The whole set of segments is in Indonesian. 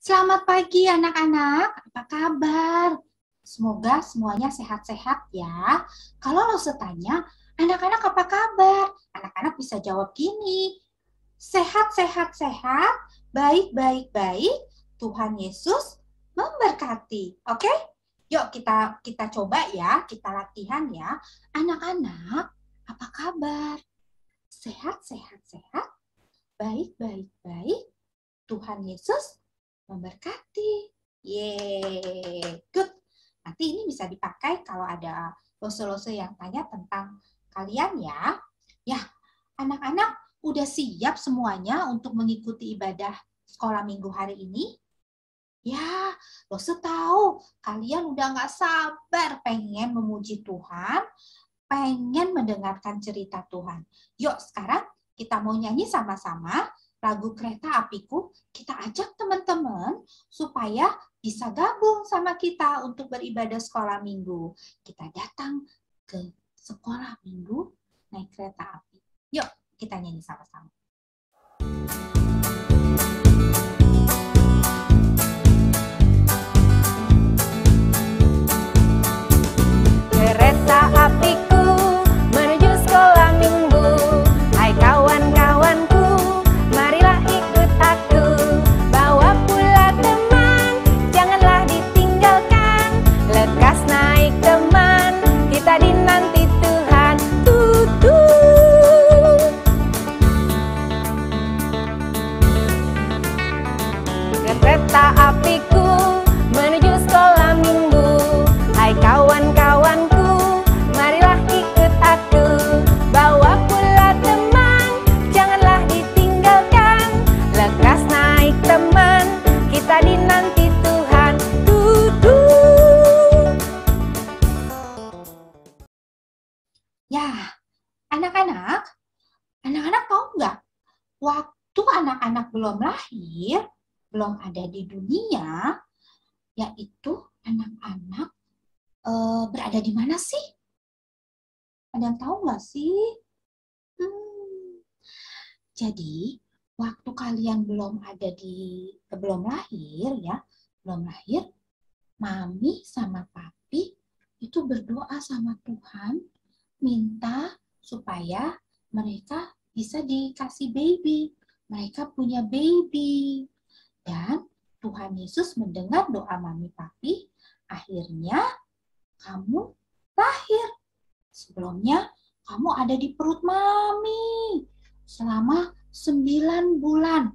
Selamat pagi anak-anak, apa kabar? Semoga semuanya sehat-sehat ya. Kalau lo tanya, anak-anak apa kabar? Anak-anak bisa jawab gini, sehat, sehat, sehat, baik, baik, baik, Tuhan Yesus memberkati. Oke? Yuk kita coba ya, kita latihan ya. Anak-anak, apa kabar? Sehat, sehat, sehat, baik, baik, baik, Tuhan Yesus memberkati. Yeay, good. Nanti ini bisa dipakai kalau ada lose-lose yang tanya tentang kalian ya. Ya, anak-anak udah siap semuanya untuk mengikuti ibadah sekolah minggu hari ini? Ya, lose tahu kalian udah nggak sabar pengen memuji Tuhan, pengen mendengarkan cerita Tuhan. Yuk sekarang kita mau nyanyi sama-sama lagu Kereta Apiku. Kita ajak teman-teman supaya bisa gabung sama kita untuk beribadah sekolah minggu. Kita datang ke sekolah minggu naik kereta api. Yuk kita nyanyi sama-sama. Kereta apiku menuju sekolah minggu. Hai kawan-kawanku, marilah ikut aku. Bawa pula teman, janganlah ditinggalkan. Lekas naik teman, kita dinanti Tuhan. Kereta apiku menuju sekolah minggu. Hai kawan-kawanku, marilah ikut aku. Bawa pula teman, janganlah ditinggalkan. Lekas naik teman, kita dinanti Tuhan. Ya, anak-anak tahu nggak? Waktu anak-anak belum lahir, belum ada di dunia, yaitu anak-anak berada di mana sih? Ada yang tahu nggak sih? Jadi, waktu kalian belum lahir ya, Mami sama Papi itu berdoa sama Tuhan, minta supaya mereka bisa dikasih baby. Mereka punya baby. Dan Tuhan Yesus mendengar doa Mami Papi, akhirnya kamu lahir. Sebelumnya kamu ada di perut Mami selama 9 bulan.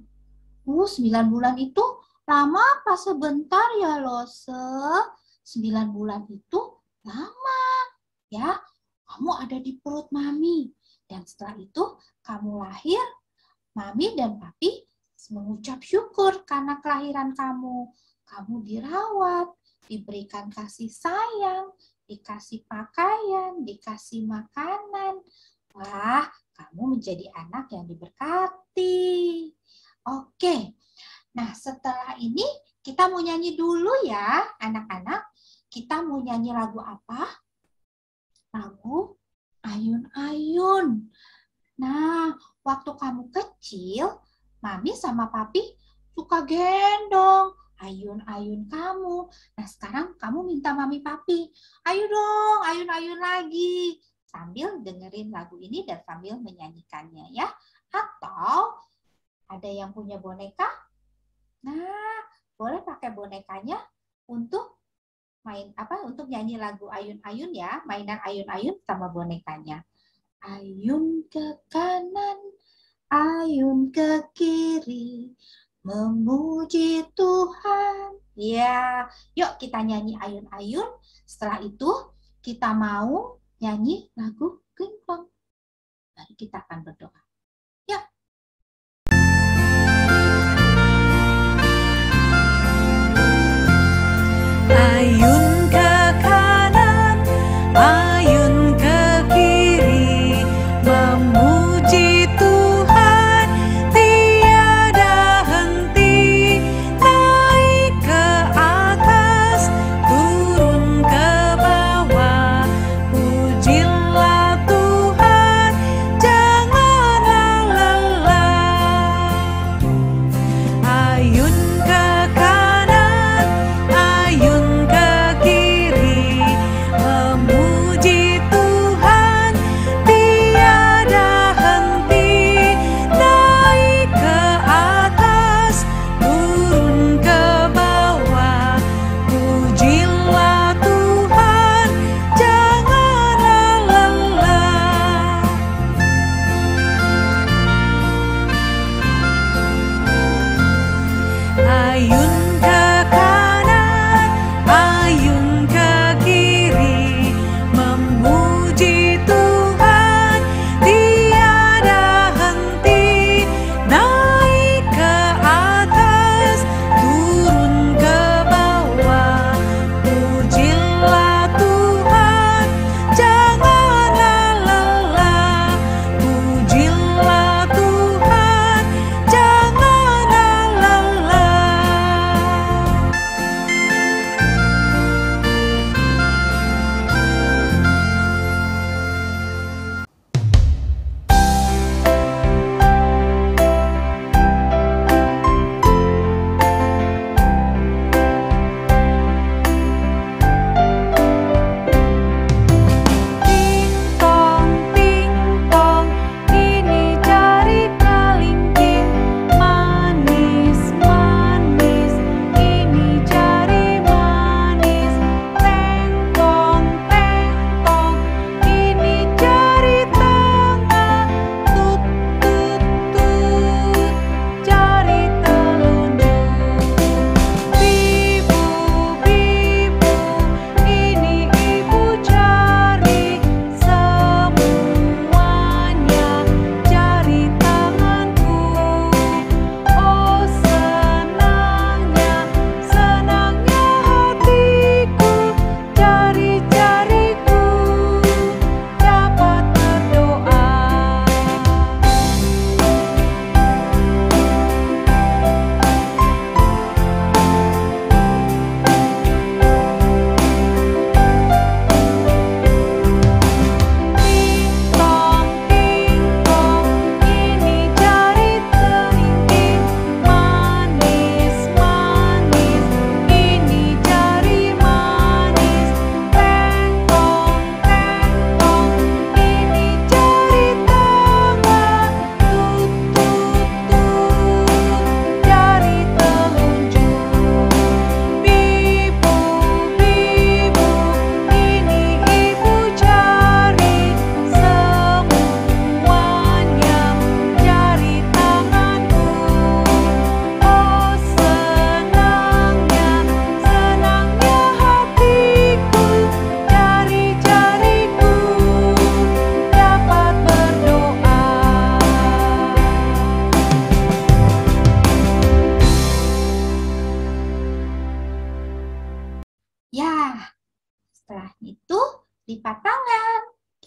9 bulan itu lama apa sebentar ya Lose? 9 bulan itu lama ya. Kamu ada di perut Mami. Dan setelah itu kamu lahir, Mami dan Papi mengucap syukur karena kelahiran kamu. Kamu dirawat, diberikan kasih sayang, dikasih pakaian, dikasih makanan. Wah, kamu menjadi anak yang diberkati. Oke, nah setelah ini kita mau nyanyi dulu ya anak-anak. Kita mau nyanyi lagu apa? Lagu Ayun-Ayun. Nah, waktu kamu kecil, Mami sama Papi suka gendong ayun-ayun kamu. Nah, sekarang kamu minta Mami Papi, ayo dong, ayun-ayun lagi. Sambil dengerin lagu ini dan sambil menyanyikannya ya. Atau ada yang punya boneka? Nah, boleh pakai bonekanya untuk untuk nyanyi lagu ayun-ayun ya. Mainan ayun-ayun sama bonekanya. Ayun ke kanan, ayun ke kiri, memuji Tuhan. Ya, yuk kita nyanyi ayun-ayun. Setelah itu kita mau nyanyi lagu Klingklong. Mari kita akan berdoa. Yuk. Ayun ke kanan, ayun ke kiri, memuji Tuhan tiada henti. Naik ke atas, turun ke bawah, pujilah Tuhan, jangan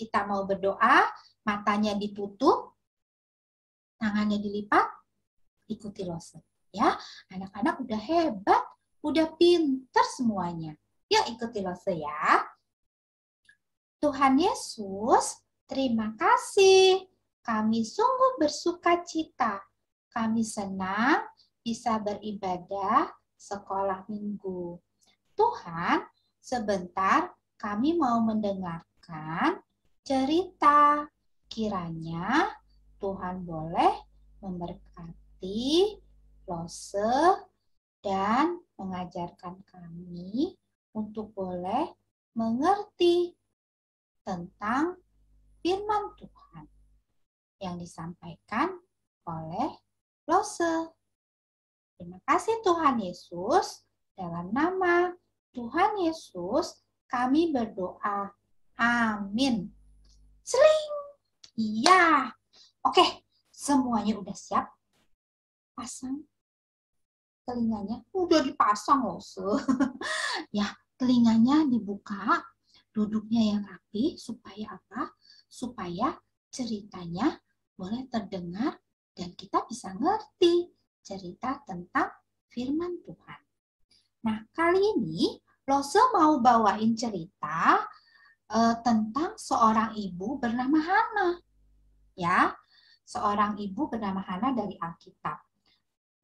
kita mau berdoa, matanya ditutup, tangannya dilipat, ikuti Lose. Ya, anak-anak udah hebat, udah pinter semuanya. Ya, ikuti Lose ya. Tuhan Yesus, terima kasih. Kami sungguh bersuka cita. Kami senang bisa beribadah sekolah minggu. Tuhan, sebentar kami mau mendengarkan cerita. Kiranya Tuhan boleh memberkati Lose dan mengajarkan kami untuk boleh mengerti tentang firman Tuhan yang disampaikan oleh Lose. Terima kasih Tuhan Yesus. Dalam nama Tuhan Yesus kami berdoa. Amin. Seling. Iya. Oke, semuanya udah siap? Pasang telinganya. Udah dipasang Lose. Ya, telinganya dibuka. Duduknya yang rapi supaya apa? Supaya ceritanya boleh terdengar dan kita bisa ngerti cerita tentang firman Tuhan. Nah, kali ini Lose mau bawain cerita tentang seorang ibu bernama Hana. Ya, seorang ibu bernama Hana dari Alkitab.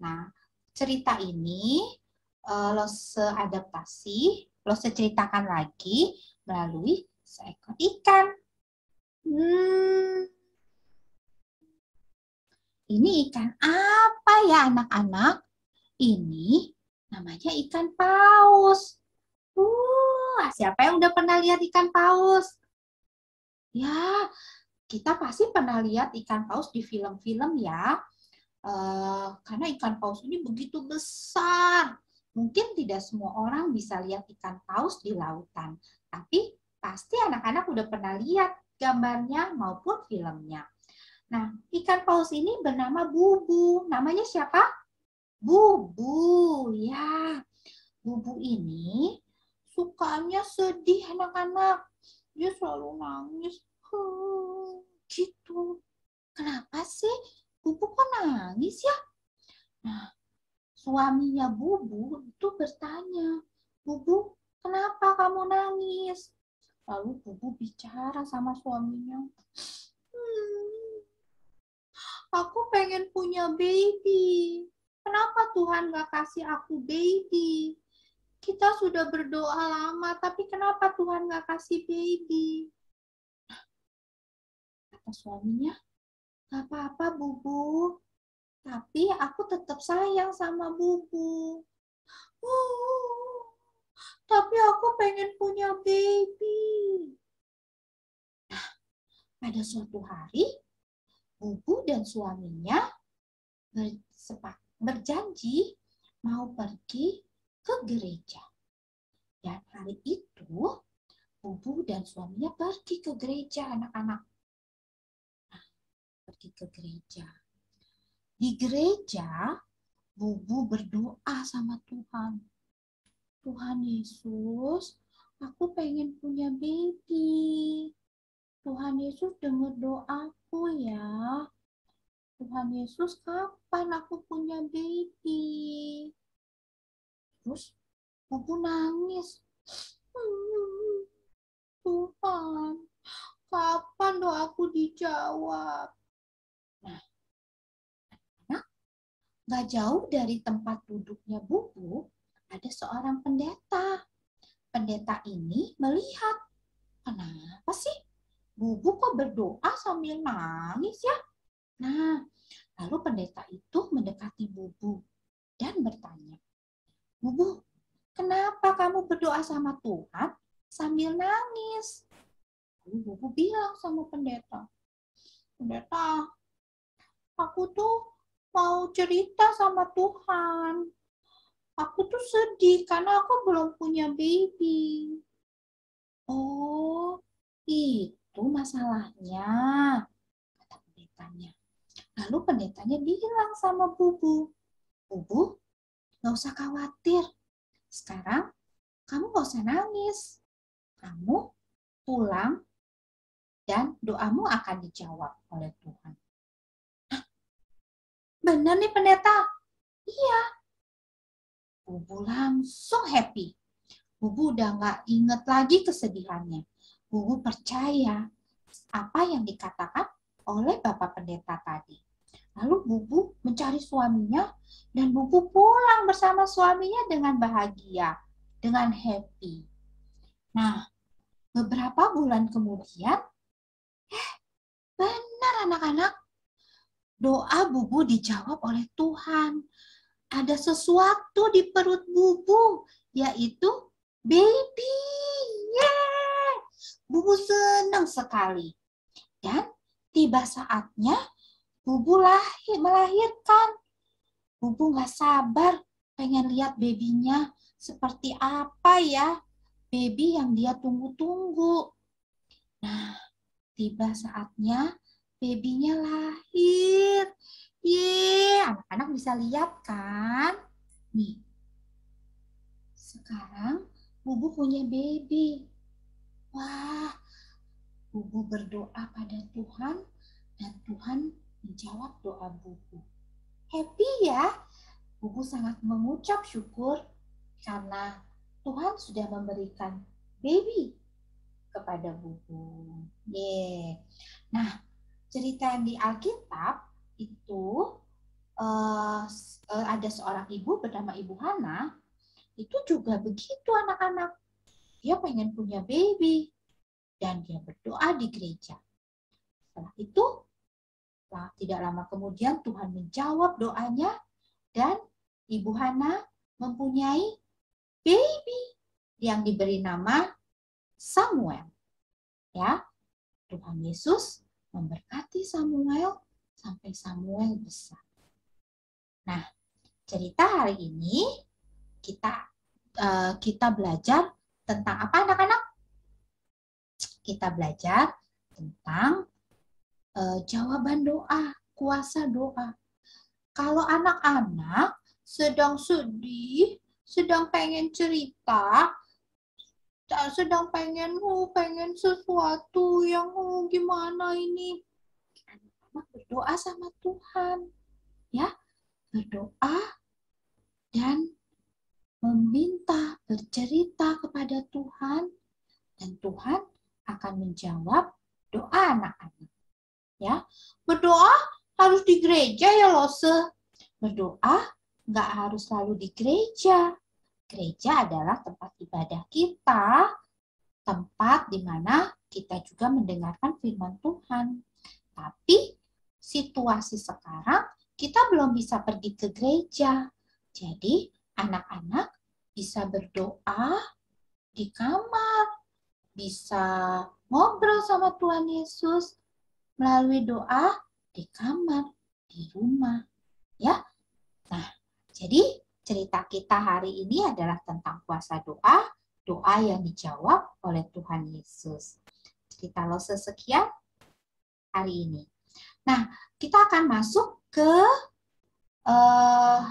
Nah, cerita ini Lose adaptasi, Lose ceritakan lagi melalui seekor ikan. Ini ikan apa ya anak-anak? Ini namanya ikan paus. Siapa yang udah pernah lihat ikan paus? Ya, kita pasti pernah lihat ikan paus di film-film ya. Karena ikan paus ini begitu besar. Mungkin tidak semua orang bisa lihat ikan paus di lautan. Tapi pasti anak-anak udah pernah lihat gambarnya maupun filmnya. Nah, ikan paus ini bernama Bubu. Namanya siapa? Bubu. Ya, Bubu ini sukanya sedih anak-anak. Dia selalu nangis. Gitu. Kenapa sih? Bubu kok nangis ya? Nah, suaminya Bubu itu bertanya, Bubu, kenapa kamu nangis? Lalu Bubu bicara sama suaminya, aku pengen punya baby. Kenapa Tuhan gak kasih aku baby? Kita sudah berdoa lama, tapi kenapa Tuhan gak kasih baby? Kata suaminya, gak apa-apa Bubu, tapi aku tetap sayang sama Bubu. Tapi aku pengen punya baby. Nah, pada suatu hari, Bubu dan suaminya berjanji mau pergi ke gereja. Dan hari itu, Bubu dan suaminya pergi ke gereja, anak-anak. Nah, pergi ke gereja. Di gereja, Bubu berdoa sama Tuhan. Tuhan Yesus, aku pengen punya baby. Tuhan Yesus dengar doaku ya. Tuhan Yesus, kapan aku punya baby? Terus Bubu nangis. Tuhan, kapan doaku dijawab? Nah, gak jauh dari tempat duduknya Bubu, ada seorang pendeta. Pendeta ini melihat, kenapa sih Bubu kok berdoa sambil nangis ya? Nah, lalu pendeta itu mendekati Bubu dan bertanya, Bubu, kenapa kamu berdoa sama Tuhan sambil nangis? Lalu Bubu bilang sama pendeta, pendeta, aku tuh mau cerita sama Tuhan. Aku tuh sedih karena aku belum punya baby. Oh, itu masalahnya, kata pendetanya. Lalu pendetanya bilang sama Bubu, Bubu, gak usah khawatir. Sekarang kamu gak usah nangis. Kamu pulang dan doamu akan dijawab oleh Tuhan. Benar nih pendeta? Iya. Bubu langsung happy. Bubu udah nggak inget lagi kesedihannya. Bubu percaya apa yang dikatakan oleh Bapak Pendeta tadi. Lalu Bubu mencari suaminya dan Bubu pulang bersama suaminya dengan bahagia, dengan happy. Nah, beberapa bulan kemudian, benar anak-anak, doa Bubu dijawab oleh Tuhan. Ada sesuatu di perut Bubu, yaitu baby. Yeay! Bubu senang sekali. Dan tiba saatnya Bubu melahirkan. Bubu gak sabar pengen lihat babynya seperti apa ya. Baby yang dia tunggu-tunggu. Nah, tiba saatnya babynya lahir. Yeay, anak-anak bisa lihat kan? Nih, sekarang Bubu punya baby. Wah, Bubu berdoa pada Tuhan dan Tuhan menjawab doa Bubu. Happy ya? Bubu sangat mengucap syukur karena Tuhan sudah memberikan baby kepada Bubu. Yeay. Nah, cerita yang di Alkitab itu ada seorang ibu bernama Ibu Hana, itu juga begitu anak-anak. Dia pengen punya baby dan dia berdoa di gereja. Setelah itu, tidak lama kemudian Tuhan menjawab doanya dan Ibu Hana mempunyai baby yang diberi nama Samuel. Ya, Tuhan Yesus memberkati Samuel sampai Samuel besar. Nah, cerita hari ini kita belajar tentang apa anak-anak? Kita belajar tentang jawaban doa, kuasa doa. Kalau anak-anak sedang sedih, sedang pengen cerita, sedang pengen sesuatu yang gimana ini, anak-anak berdoa sama Tuhan, ya, berdoa dan meminta, bercerita kepada Tuhan, dan Tuhan akan menjawab doa anak-anak. Ya, berdoa harus di gereja ya Lose. Berdoa nggak harus selalu di gereja. Gereja adalah tempat ibadah kita, tempat di mana kita juga mendengarkan firman Tuhan. Tapi situasi sekarang kita belum bisa pergi ke gereja. Jadi anak-anak bisa berdoa di kamar, bisa ngobrol sama Tuhan Yesus melalui doa di kamar, di rumah. Ya. Nah, jadi cerita kita hari ini adalah tentang kuasa doa, doa yang dijawab oleh Tuhan Yesus. Cerita Lose sekian hari ini. Nah, kita akan masuk ke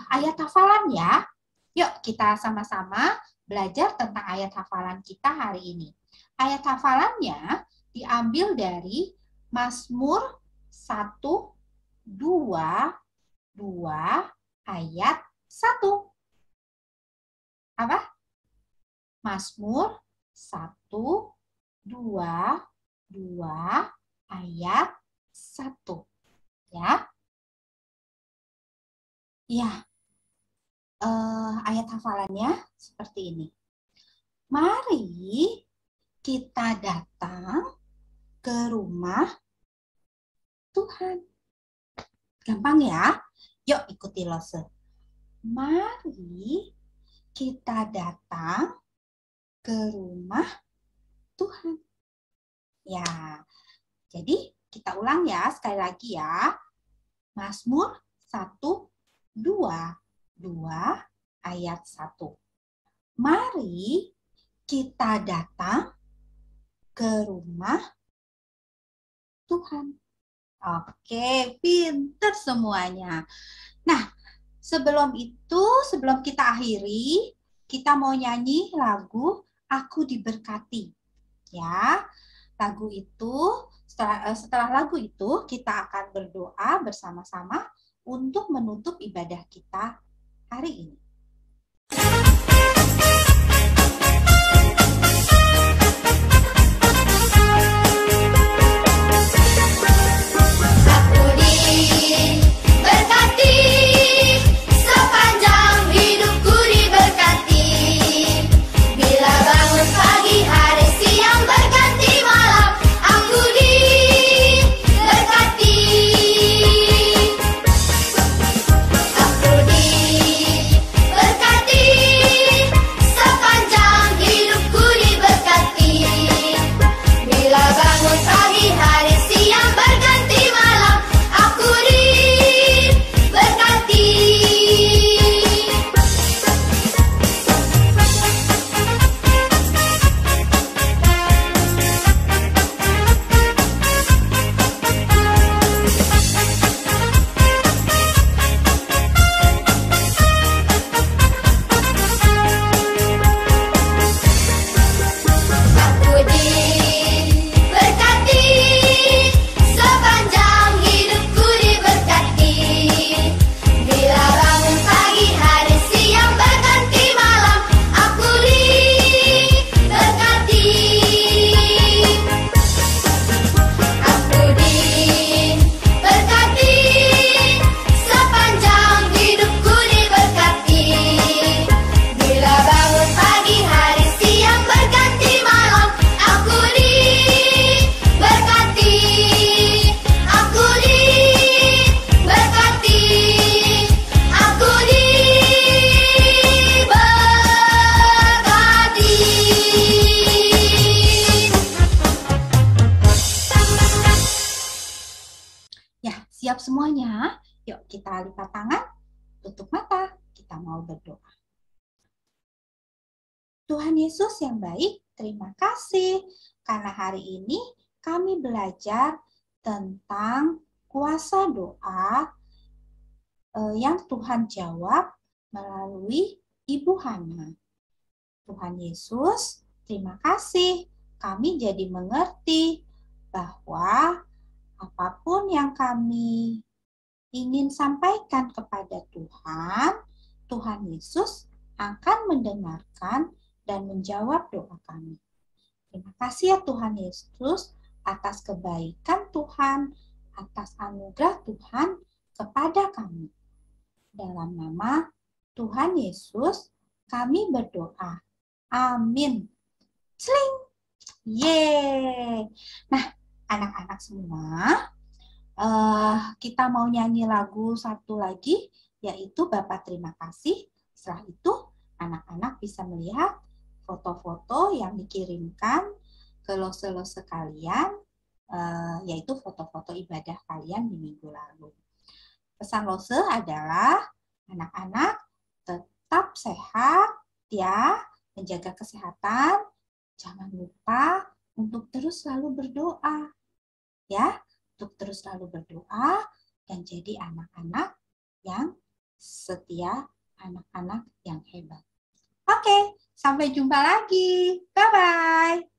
ayat hafalan ya. Yuk kita sama-sama belajar tentang ayat hafalan kita hari ini. Ayat hafalannya diambil dari Mazmur 1, 2 ayat 1. Apa? Mazmur 1, 2 ayat 1. Ya. Ya. Ayat hafalannya seperti ini. Mari kita datang ke rumah Tuhan. Gampang ya? Yuk ikuti Lose. Mari kita datang ke rumah Tuhan. Ya, jadi kita ulang ya sekali lagi ya. Mazmur 1, 2 ayat 1. Mari kita datang ke rumah Tuhan. Oke, pinter semuanya. Nah, sebelum kita akhiri, kita mau nyanyi lagu Aku Diberkati. Ya, lagu itu Setelah lagu itu, kita akan berdoa bersama-sama untuk menutup ibadah kita hari ini. Siap semuanya? Yuk kita lipat tangan, tutup mata, kita mau berdoa. Tuhan Yesus yang baik, terima kasih karena hari ini kami belajar tentang kuasa doa yang Tuhan jawab melalui Ibu Hana. Tuhan Yesus, terima kasih kami jadi mengerti bahwa apapun yang kami ingin sampaikan kepada Tuhan, Tuhan Yesus akan mendengarkan dan menjawab doa kami. Terima kasih ya Tuhan Yesus atas kebaikan Tuhan, atas anugerah Tuhan kepada kami. Dalam nama Tuhan Yesus kami berdoa. Amin. Sling. Yeay. Nah, anak-anak semua, kita mau nyanyi lagu satu lagi, yaitu Bapa Terima Kasih. Setelah itu, anak-anak bisa melihat foto-foto yang dikirimkan ke lose-lose kalian, yaitu foto-foto ibadah kalian di minggu lalu. Pesan lose adalah, anak-anak tetap sehat, ya, menjaga kesehatan, jangan lupa untuk terus selalu berdoa. Ya, untuk terus selalu berdoa dan jadi anak-anak yang setia, anak-anak yang hebat. Oke, sampai jumpa lagi. Bye-bye.